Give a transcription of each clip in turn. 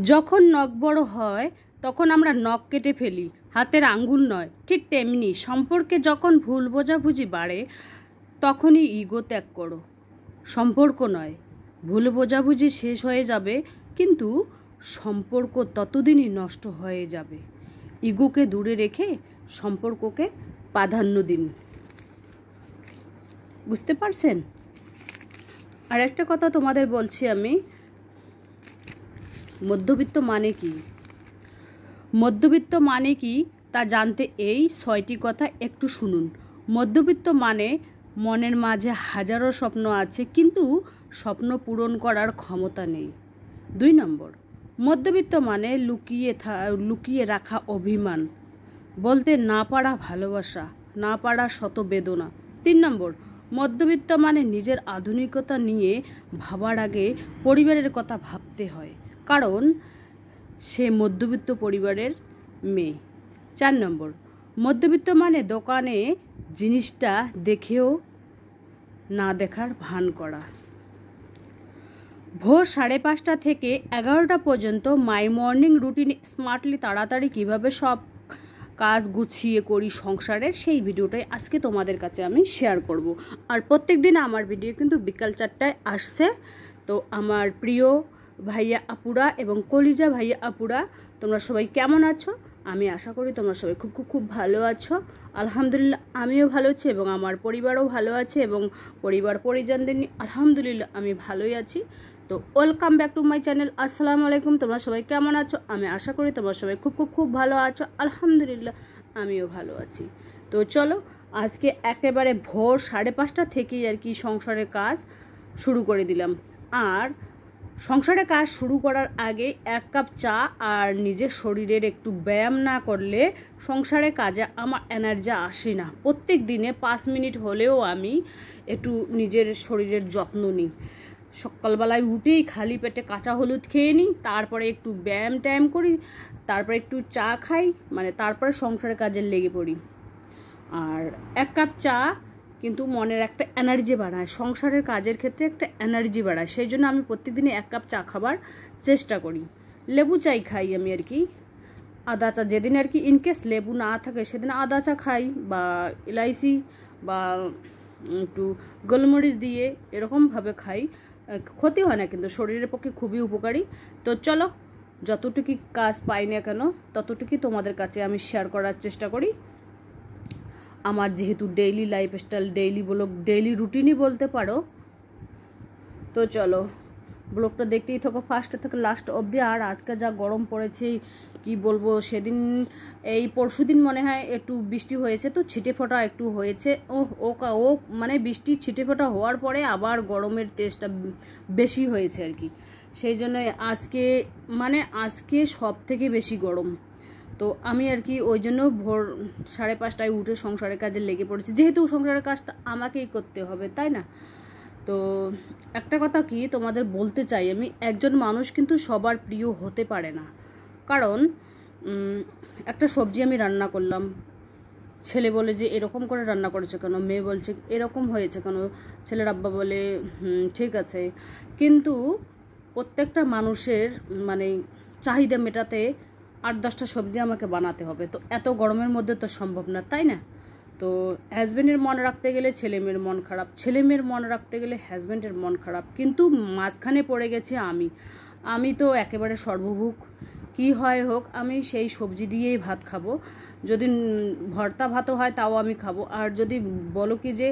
যখন নখ বড় হয় তখন আমরা নখ কেটে ফেলি, হাতের আঙ্গুল নয়। ঠিক তেমনি সম্পর্কে যখন ভুল বোঝাবুঝি বাড়ে তখনই ইগো ত্যাগ করো। সম্পর্ক নয়, ভুল বোঝাবুঝি শেষ হয়ে যাবে, কিন্তু সম্পর্ক ততদিনই নষ্ট হয়ে যাবে। ইগোকে দূরে রেখে সম্পর্ককে প্রাধান্য দিন। বুঝতে পারছেন? আর একটা কথা তোমাদের বলছি আমি, মধ্যবিত্ত মানে কি? মধ্যবিত্ত মানে কি তা জানতে এই 6টি কথা একটু শুনুন। মধ্যবিত্ত মানে মনের মাঝে হাজারো স্বপ্ন আছে, কিন্তু স্বপ্ন পূরণ করার ক্ষমতা নেই। 2 নম্বর, মধ্যবিত্ত মানে লুকিয়ে রাখা অভিমান, বলতে না পারা ভালোবাসা, না পারা শত বেদনা। 3 নম্বর, মধ্যবিত্ত মানে নিজের আধুনিকতা নিয়ে ভাবার আগে পরিবারের কথা ভাবতে হয়, কারণ সে মধ্যবিত্ত পরিবারের মেয়ে। 4 নম্বর, মধ্যবিত্ত মানে দোকানে জিনিসটা দেখেও না দেখার ভান করা। ভোর 5:30 থেকে 11টা পর্যন্ত মাই মর্নিং রুটিন স্মার্টলি তাড়াতাড়ি কিভাবে সব কাজ গুছিয়ে করি সংসারের, সেই ভিডিওটাই আজকে তোমাদের কাছে আমি শেয়ার করব। আর প্রত্যেক দিন আমার ভিডিও কিন্তু বিকাল 4টায় আসছে। তো আমার প্রিয় ভাইয়া আপুরা এবং কলিজা ভাইয়া আপুরা, তোমরা সবাই কেমন আছো? আমি আশা করি তোমরা সবাই খুব খুব খুব ভালো আছো। আলহামদুলিল্লাহ আমিও ভালো আছি এবং আমার পরিবারও ভালো আছে এবং পরিবার পরিজনদের নিয়ে আলহামদুলিল্লাহ আমি ভালোই আছি। তো welcome back to my channel. আসসালামু আলাইকুম। তোমরা সবাই কেমন আছো? আমি আশা করি তোমরা সবাই খুব খুব খুব ভালো আছো। আলহামদুলিল্লাহ আমিও ভালো আছি। তো চলো আজকে একেবারে ভোর 5:30 থেকেই আর কি সংসারের কাজ শুরু করে দিলাম। আর সংসারের কাজ শুরু করার আগে 1 কাপ চা আর নিজের শরীরের একটু ব্যায়াম না করলে সংসারের কাজে আমার এনার্জি আসে না। প্রত্যেক দিনে 5 মিনিট হলেও আমি একটু নিজের শরীরের যত্ন নিই। সকালবেলায় উঠেই খালি পেটে কাঁচা হলুদ খেয়ে নিই, তারপরে একটু ব্যায়াম করি, তারপরে একটু চা খাই, মানে তারপরে সংসারের কাজে লেগে পড়ি। আর 1 কাপ চা কিন্তু মনের একটা এনার্জি বাড়ায়, সংসারের কাজের ক্ষেত্রে একটা এনার্জি বাড়ায়। সেই জন্য আমি প্রত্যেকদিনই 1 কাপ চা খাবার চেষ্টা করি। লেবু চাই খাই আমি আর কি, আদা চা যেদিন আর কি ইনকেস লেবু না থাকে সেদিন আদা চা খাই, বা ইলাইচি বা একটু গোলমরিচ দিয়ে এরকমভাবে খাই। ক্ষতি হয় না, কিন্তু শরীরের পক্ষে খুবই উপকারী। তো চলো যতটুকু কাজ পাই না কেন ততটুকুই তোমাদের কাছে আমি শেয়ার করার চেষ্টা করি। আমার যেহেতু daily lifestyle, daily blog, daily রুটিনই বলতে পারো। তো চলো ব্লগটা দেখতেই থাকো ফার্স্ট থেকে লাস্ট অবধি। আর আজকে যা গরম পড়েছে কি বলবো, সেদিন এই পরশুদিন মনে হয় একটু বৃষ্টি হয়েছে, তো ছিটে ফোঁটা একটু হয়েছে। ও মানে বৃষ্টি ছিটে ফোঁটা হওয়ার পরে আবার গরমের তেজটা বেশি হয়েছে আর কি। সেই জন্য আজকে সব থেকে বেশি গরম। তো আমি আর কি ওই জন্য ভোর 5:30টায় উঠে সংসারের কাজে লেগে পড়েছি, যেহেতু সংসারের কাজটা আমাকেই করতে হবে, তাই না? তো একটা কথা কি তোমাদের বলতে চাই আমি, একজন মানুষ কিন্তু সবার প্রিয় হতে পারে না। কারণ একটা সবজি আমি রান্না করলাম, ছেলে বলে যে এরকম করে রান্না করেছে কেন, মেয়ে বলছে এরকম হয়েছে কেন, ছেলের আব্বা বলে ঠিক আছে। কিন্তু প্রত্যেকটা মানুষের মানে চাহিদা মেটাতে 8-10টা সবজি আমাকে বানাতে হবে, তো এত গরমের মধ্যে তো সম্ভব না, তাই না? তো হাজব্যান্ডের মন রাখতে গেলে ছেলে মেয়ের মন খারাপ, ছেলে মেয়ের মন রাখতে গেলে হাজব্যান্ডের মন খারাপ, কিন্তু মাঝখানে পড়ে গেছি আমি তো একেবারে সর্বভুক। কি হয় হোক আমি সেই সবজি দিয়েই ভাত খাবো। যদি ভর্তা ভাতও হয় তাও আমি খাবো। আর যদি বলো কি যে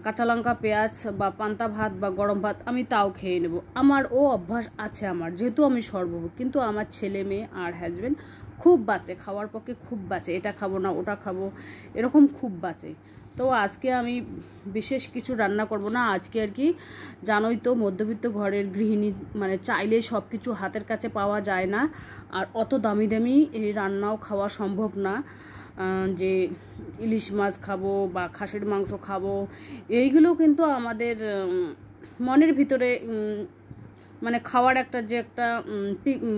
কাঁচা লঙ্কা পেঁয়াজ বা পান্তা ভাত বা গরম ভাত, আমি তাও খেয়ে নেব। আমার অভ্যাস আছে আমার, যেহেতু আমি সর্বভুক। কিন্তু আমার ছেলে মেয়ে আর হাজব্যান্ড খুব বাঁচে, খাওয়ার পক্ষে খুব বাঁচে, এটা খাবো না ওটা খাবো এরকম খুব বাঁচে। তো আজকে আমি বিশেষ কিছু রান্না করব না আজকে আর কি। জানোই তো মধ্যবিত্ত ঘরের গৃহিণী মানে চাইলে সব কিছু হাতের কাছে পাওয়া যায় না, আর অত দামি দামি এই রান্নাও খাওয়া সম্ভব না। যে ইলিশ মাছ খাবো বা খাসির মাংস খাবো, এইগুলো কিন্তু আমাদের মনের ভিতরে মানে খাওয়ার একটা যে একটা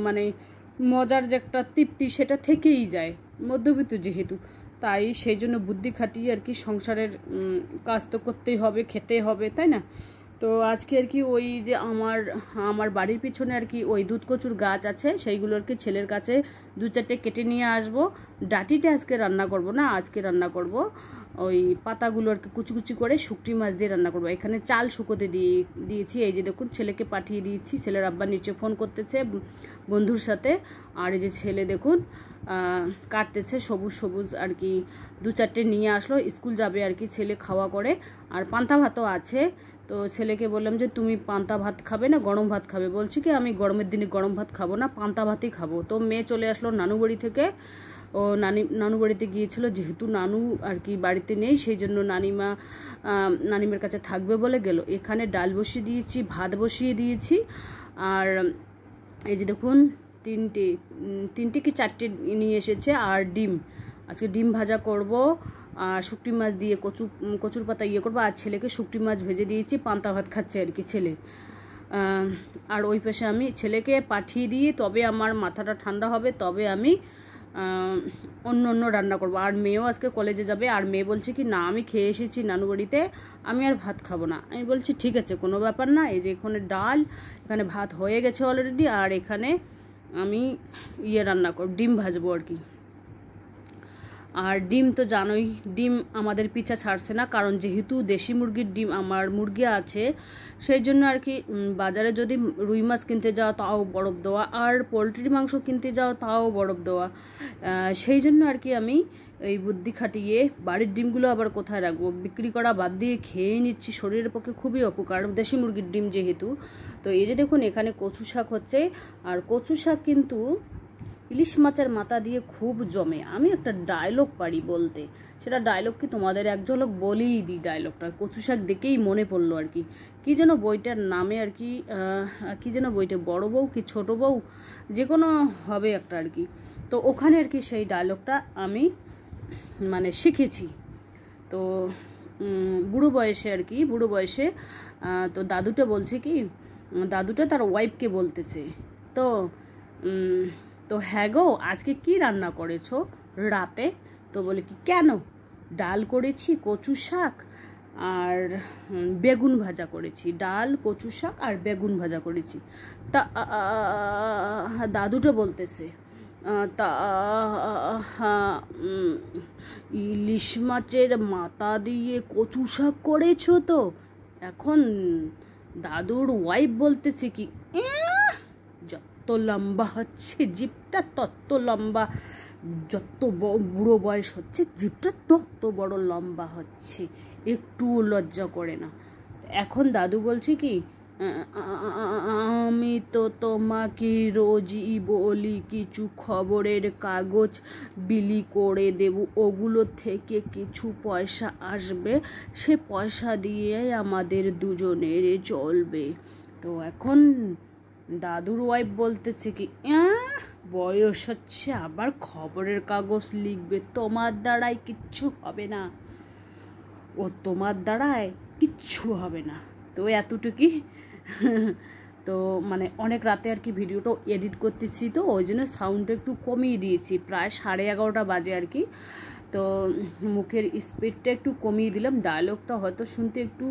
মানে মজার যে একটা তৃপ্তি, সেটা থেকেই যায় মধ্যবিত্ত যেহেতু। তাই সেই জন্য বুদ্ধি খাটিয়ে আর কি সংসারের কাজ তো করতেই হবে, খেতে হবে, তাই না? তো আজকে আর কি ওই যে আমার বাড়ির পিছনে আর কি ওই দুধ কচুর গাছ আছে, সেইগুলো আর কি ছেলের কাছে 2-4টে কেটে নিয়ে আসবো। ডাঁটিটা আজকে রান্না করব না, আজকে রান্না করব ওই পাতাগুলো আর কি কুচি কুচি করে শুকটি মাছ দিয়ে রান্না করবো। এখানে চাল শুকোতে দিয়েছি। এই যে দেখুন ছেলেকে পাঠিয়ে দিয়েছি, ছেলের আব্বা নিচে ফোন করতেছে বন্ধুর সাথে। আর এই যে ছেলে দেখুন কাটতেছে সবুজ সবুজ আর কি 2-4টে নিয়ে আসলো, স্কুল যাবে আর কি ছেলে খাওয়া করে। আর পান্তা ভাতও আছে। তো ছেলেকে বললাম যে তুমি পান্তা ভাত খাবে না গরম ভাত খাবে? বলছি কি আমি গরমের দিনে গরম ভাত খাবো না, পান্তা ভাতই খাবো। তো মেয়ে চলে আসলো নানু বাড়ি থেকে। ও নানু বাড়িতে গিয়েছিল, যেহেতু নানু আর কি বাড়িতে নেই সেই জন্য নানিমার কাছে থাকবে বলে গেল। এখানে ডাল বসিয়ে দিয়েছি, ভাত বসিয়ে দিয়েছি। আর এই যে দেখুন তিনটে কি 4টে নিয়ে এসেছে। আর ডিম, আজকে ডিম ভাজা করব। আর শুকটি মাছ দিয়ে কচুর পাতা করবো। আর ছেলেকে শুকটি মাছ ভেজে দিয়েছি, পান্তা ভাত খাচ্ছে আর কি ছেলে। আর ওই পাশে আমি ছেলেকে পাঠিয়ে দিয়ে তবে আমার মাথাটা ঠান্ডা হবে, তবে আমি অন্য রান্না করব। আর মেয়েও আজকে কলেজে যাবে। আর মেয়ে বলছে কি না আমি খেয়ে এসেছি নানু বাড়িতে, আমি আর ভাত খাবো না। আমি বলছি ঠিক আছে কোনো ব্যাপার না। এই যে এখানে ডাল, এখানে ভাত হয়ে গেছে অলরেডি। আর এখানে আমি রান্না করব, ডিম ভাজবো আর কি। আর ডিম তো জানোই, ডিম আমাদের পিছা ছাড়ছে না, কারণ যেহেতু দেশি মুরগির ডিম আমার মুরগি আছে সেই জন্য আর কি। বাজারে যদি রুই মাছ কিনতে যাও তাও বরফ দেওয়া, আর পোলট্রির মাংস কিনতে যাও তাও বরফ দেওয়া। সেই জন্য আর কি আমি এই বুদ্ধি খাটিয়ে বাড়ির ডিমগুলো আবার কোথায় রাখবো, বিক্রি করা বাদ দিয়ে খেয়ে নিচ্ছি। শরীরের পক্ষে খুবই উপকার দেশি মুরগির ডিম যেহেতু। তো এই যে দেখুন এখানে কচু শাক হচ্ছে। আর কচু শাক কিন্তু ইলিশ মাছের মাথা দিয়ে খুব জমে। আমি একটা ডায়লগ পারি বলতে, সেটা ডায়লগ কি তোমাদের এক ঝলক বলেই দিই। ডায়লগটা কচু শাক দেখেই মনে পড়লো আর কি। কী যেন বইটার নামে আর কি, কী যেন বইটা, বড় বউ কি ছোট বউ, যে কোনো হবে একটা আর কি। তো ওখানে আর কি সেই ডায়লগটা আমি মানে শিখেছি। তো বুড়ো বয়সে আর কি, বুড়ো বয়সে তো দাদুটা বলছে কি, দাদুটা তার ওয়াইফকে বলতেছে, তো হ্যাঁ গো আজকে কি রান্না করেছো রাতে? তো বলে কি কেন, ডাল করেছি, কচু শাক আর বেগুন ভাজা করেছি, ডাল কচু শাক আর বেগুন ভাজা করেছি। তা দাদুটা বলতেছে তা ইলিশ মাছের মাথা দিয়ে কচু শাক করেছো? তো এখন দাদুর ওয়াইফ বলতেছে কি যত লম্বা হচ্ছে জিভটা তত লম্বা, যত বুড়ো বয়স হচ্ছে জিভটা তত বড় লম্বা হচ্ছে, একটু লজ্জা করে না। এখন দাদু বলছে কি আমি তো তোমাকে রোজই বলি কিছু খবরের কাগজ বিলি করে দেব, ওগুলো থেকে কিছু পয়সা আসবে, সে পয়সা দিয়ে আমাদের দুজনের চলবে। তো এখন দাদুর ওয়াইফ বলতেছে কি বয়স হচ্ছে আবার খবরের কাগজ লিখবে, তোমার দ্বারাই কিচ্ছু হবে না, ও তোমার দ্বারায় কিচ্ছু হবে না। তো এতটুকুই। তো মানে অনেক রাতে আর কি ভিডিওটা এডিট করতেছি, তো ওই জন্য সাউন্ডটা একটু কমিয়ে দিয়েছি, প্রায় 11:30 বাজে আর কি। তো মুখের স্পিডটা একটু কমিয়ে দিলাম, ডায়লগটা হয়তো শুনতে একটু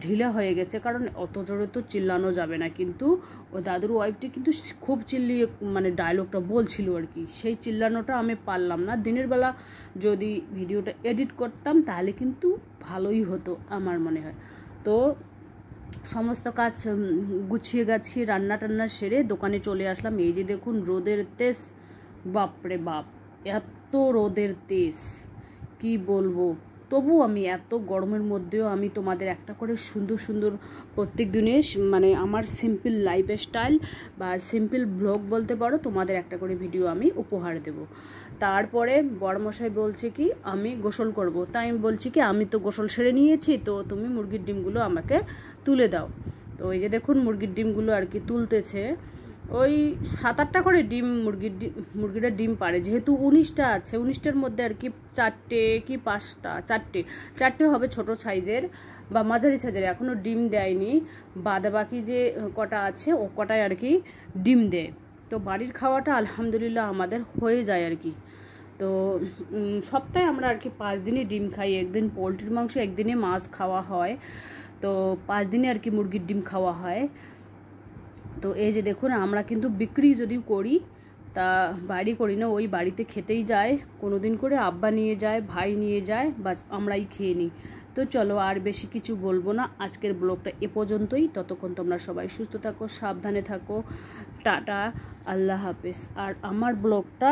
ঢিলা হয়ে গেছে, কারণ অত জোরে তো চিল্লানো যাবে না। কিন্তু ও দাদুর ওয়াইফটি কিন্তু খুব চিল্লিয়ে মানে ডায়লগটা বলছিল আর কি, সেই চিল্লানোটা আমি পারলাম না। দিনের বেলা যদি ভিডিওটা এডিট করতাম তাহলে কিন্তু ভালোই হতো আমার মনে হয়। তো সমস্ত কাজ গুছিয়ে গাছিয়ে রান্না টান্না সেরে দোকানে চলে আসলাম। এই যে দেখুন রোদের তেজ, বাপরে বাপ এত রোদের তেজ কি বলবো। তবু আমি এত গরমের মধ্যেও আমি তোমাদের একটা করে সুন্দর সুন্দর প্রত্যেক দিনে মানে আমার সিম্পল লাইফস্টাইল বা সিম্পল ব্লগ বলতে পারো, তোমাদের একটা করে ভিডিও আমি উপহার দেব। তারপরে বড়মশাই বলছে কি আমি গোসল করব, তাই আমি বলছি কি আমি তো গোসল সেরে নিয়েছি, তো তুমি মুরগির ডিমগুলো আমাকে তুলে দাও। তো এই যে দেখুন মুরগির ডিমগুলো আর কি তুলতেছে। ওই 7-8টা করে ডিম মুরগিটা ডিম পারে, যেহেতু 19টা আছে, 19টার মধ্যে আর কি 4টে কি 5টা, 4টে হবে ছোট সাইজের বা মাঝারি সাইজের, এখনও ডিম দেয়নি। বাকি যে কটা আছে ও কটায় আর কি ডিম দেয়। তো বাড়ির খাওয়াটা আলহামদুলিল্লাহ আমাদের হয়ে যায় আর কি। তো সপ্তাহে আমরা আর কি 5 দিনই ডিম খাই, একদিন পোলট্রির মাংস, একদিনে মাছ খাওয়া হয়। তো 5 দিনে আর কি মুরগির ডিম খাওয়া হয়। তো এই যে দেখুন, আমরা কিন্তু বিক্রি যদি করি তা বাড়ি করি না, ওই বাড়িতে খেতেই যায়, কোনো দিন করে আব্বা নিয়ে যায়, ভাই নিয়ে যায়, বাস আমরাই খেয়ে নিই। তো চলো আর বেশি কিছু বলবো না, আজকের ব্লগটা এ পর্যন্তই। ততক্ষণ তোমরা সবাই সুস্থ থাকো, সাবধানে থাকো, টাটা, আল্লাহ হাফেজ। আর আমার ব্লগটা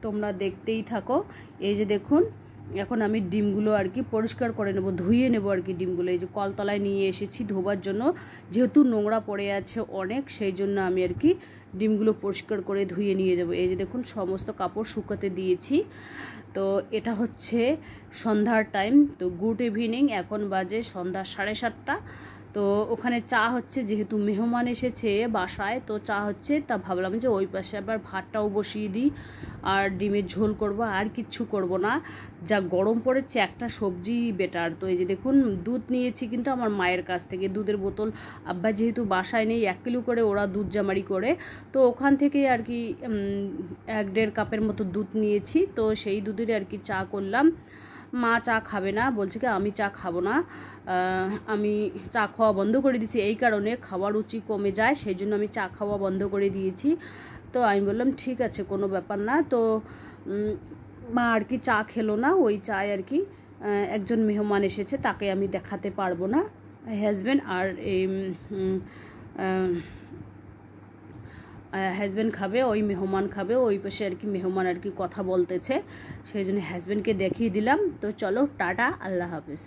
তোমরা দেখতেই থাকো। এই যে দেখুন, এখন আমি ডিমগুলো আর কি পরিষ্কার করে নেব, ধুয়ে নেব আর কি ডিমগুলো। এই যে কলতলায় নিয়ে এসেছি ধোবার জন্য, যেহেতু নোংরা পড়ে আছে অনেক, সেই জন্য আমি আর কি ডিমগুলো পরিষ্কার করে ধুয়ে নিয়ে যাব। এই যে দেখুন, সমস্ত কাপড় শুকাতে দিয়েছি। তো এটা হচ্ছে সন্ধ্যার টাইম। তো গুড ইভিনিং, এখন বাজে সন্ধ্যা 7:30। তো ওখানে চা হচ্ছে, যেহেতু মেহমান এসেছে বাসায়, তো চা হচ্ছে। তা ভাবলাম যে ওই পাশে আবার ভাতটাও বসিয়ে দিই, আর ডিমের ঝোল করব, আর কিচ্ছু করব না। যা গরম পড়েছে, একটা সবজি বেটার। তো এই যে দেখুন, দুধ নিয়েছি কিন্তু আমার মায়ের কাছ থেকে, দুধের বোতল। আব্বা যেহেতু বাসায় নেই, 1 কিলো করে ওরা দুধ জামারি করে, তো ওখান থেকে আর কি 1-1.5 কাপের মতো দুধ নিয়েছি। তো সেই দুধের আর কি চা করলাম। মা চা খাবে না, বলছে কি আমি চা খাবো না। আমি চা খাওয়া বন্ধ করে দিয়েছি এই কারণে, খাওয়ার রুচি কমে যায়, সেই জন্য আমি চা খাওয়া বন্ধ করে দিয়েছি। তো আমি বললাম ঠিক আছে, কোনো ব্যাপার না। তো মা আর কি চা খেলো না, ওই চায় আর কি একজন মেহমান এসেছে, তাকে আমি দেখাতে পারবো না। হাজব্যান্ড আর এই হাজব্যান্ড খাবে, ওই মেহমান খাবে, ওই পাশে আর কি মেহমান আর কি কথা বলতেছে, সেই জন্য হাজব্যান্ডকে দেখিয়ে দিলাম। তো চলো, টাটা, আল্লাহ হাফেজ।